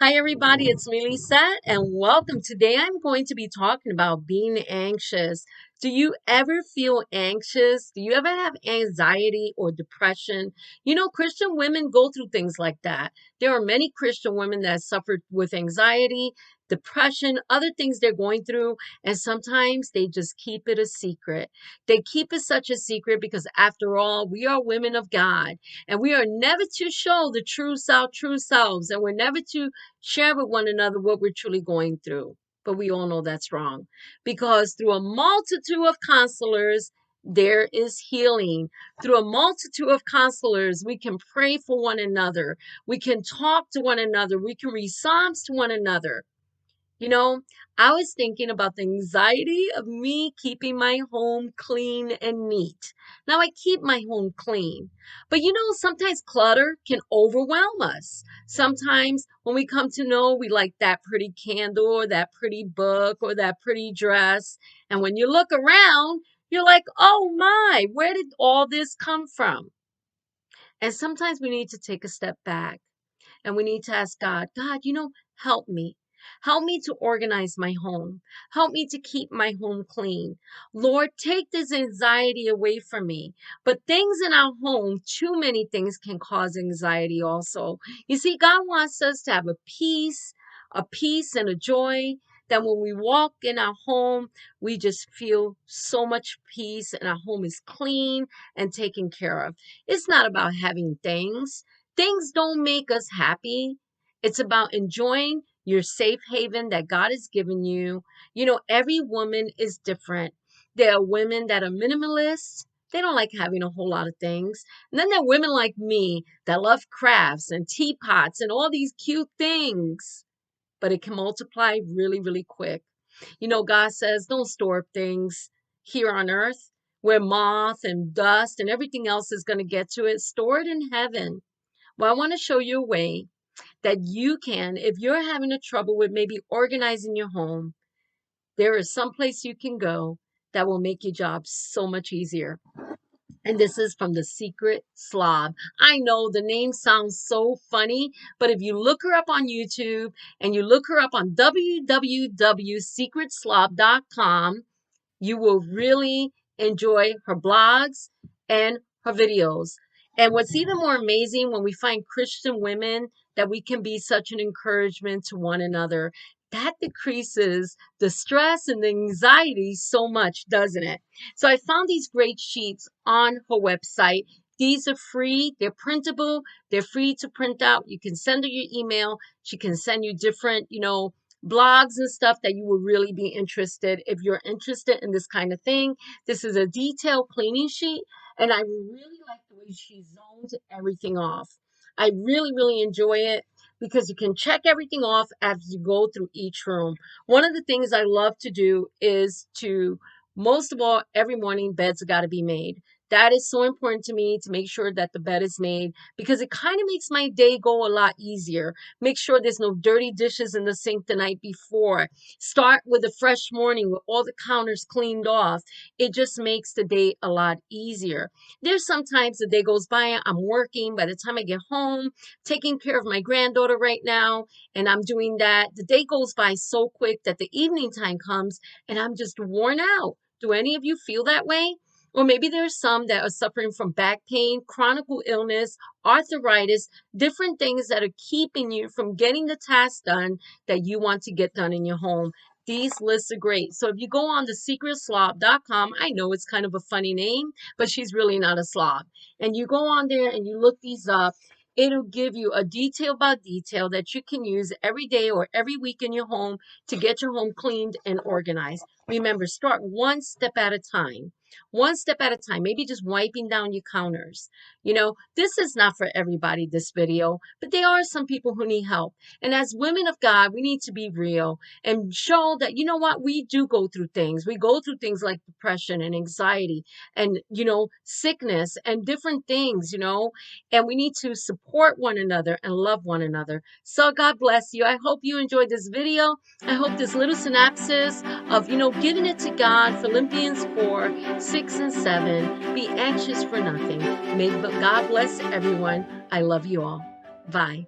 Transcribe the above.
Hi, everybody. It's me, Lisa, and welcome. Today, I'm going to be talking about being anxious. Do you ever feel anxious? Do you ever have anxiety or depression? Christian women go through things like that. There are many Christian women that suffer with anxiety, depression, other things they're going through, and sometimes they just keep it a secret. They keep it such a secret because, after all, we are women of God, and we are never to show the true selves, and we're never to share with one another what we're truly going through. But we all know that's wrong because through a multitude of counselors, there is healing. Through a multitude of counselors, we can pray for one another. We can talk to one another. We can read Psalms to one another. You know, I was thinking about the anxiety of me keeping my home clean and neat. Now, I keep my home clean, but sometimes clutter can overwhelm us. Sometimes when we come to know we like that pretty candle or that pretty book or that pretty dress, and when you look around, you're like, oh my, where did all this come from? And sometimes we need to take a step back and we need to ask God, God, help me. Help me to organize my home. Help me to keep my home clean. Lord, take this anxiety away from me. But things in our home, too many things can cause anxiety also. You see, God wants us to have a peace and a joy that when we walk in our home, we just feel so much peace and our home is clean and taken care of. It's not about having things. Things don't make us happy. It's about enjoying your safe haven that God has given you. Every woman is different. There are women that are minimalists. They don't like having a whole lot of things. And then there are women like me that love crafts and teapots and all these cute things. But it can multiply really, really quick. God says, don't store up things here on earth where moth and dust and everything else is going to get to it. Store it in heaven. Well, I want to show you a way that you can, if you're having a trouble with maybe organizing your home, there is some place you can go that will make your job so much easier. And this is from the Secret Slob. I know the name sounds so funny, but if you look her up on YouTube and you look her up on www.secretslob.com, you will really enjoy her blogs and her videos. And what's even more amazing when we find Christian women that we can be such an encouragement to one another, that decreases the stress and the anxiety so much, doesn't it? So I found these great sheets on her website. These are free, they're printable, they're free to print out. You can send her your email. She can send you different, blogs and stuff that you will really be interested if you're interested in this kind of thing. This is a detailed cleaning sheet, and I really like the way she zones everything off. I really, really enjoy it because you can check everything off as you go through each room. One of the things I love to do is to, most of all, every morning, beds got to be made. That is so important to me to make sure that the bed is made because it kind of makes my day go a lot easier. Make sure there's no dirty dishes in the sink the night before. Start with a fresh morning with all the counters cleaned off. It just makes the day a lot easier. There's sometimes the day goes by, I'm working. By the time I get home, taking care of my granddaughter right now, and I'm doing that, the day goes by so quick that the evening time comes and I'm just worn out. Do any of you feel that way? Or maybe there's some that are suffering from back pain, chronic illness, arthritis, different things that are keeping you from getting the task done that you want to get done in your home. These lists are great. So if you go on the secretslob.com, I know it's kind of a funny name, but she's really not a slob. And you go on there and you look these up. It'll give you a detail by detail that you can use every day or every week in your home to get your home cleaned and organized. Remember, start one step at a time. One step at a time, maybe just wiping down your counters. This is not for everybody, this video, but there are some people who need help. And as women of God, we need to be real and show that, we do go through things. We go through things like depression and anxiety and, sickness and different things, and we need to support one another and love one another. So God bless you. I hope you enjoyed this video. I hope this little synopsis of, giving it to God, Philippians 4:6 and 7. Be anxious for nothing. May God bless everyone. I love you all. Bye.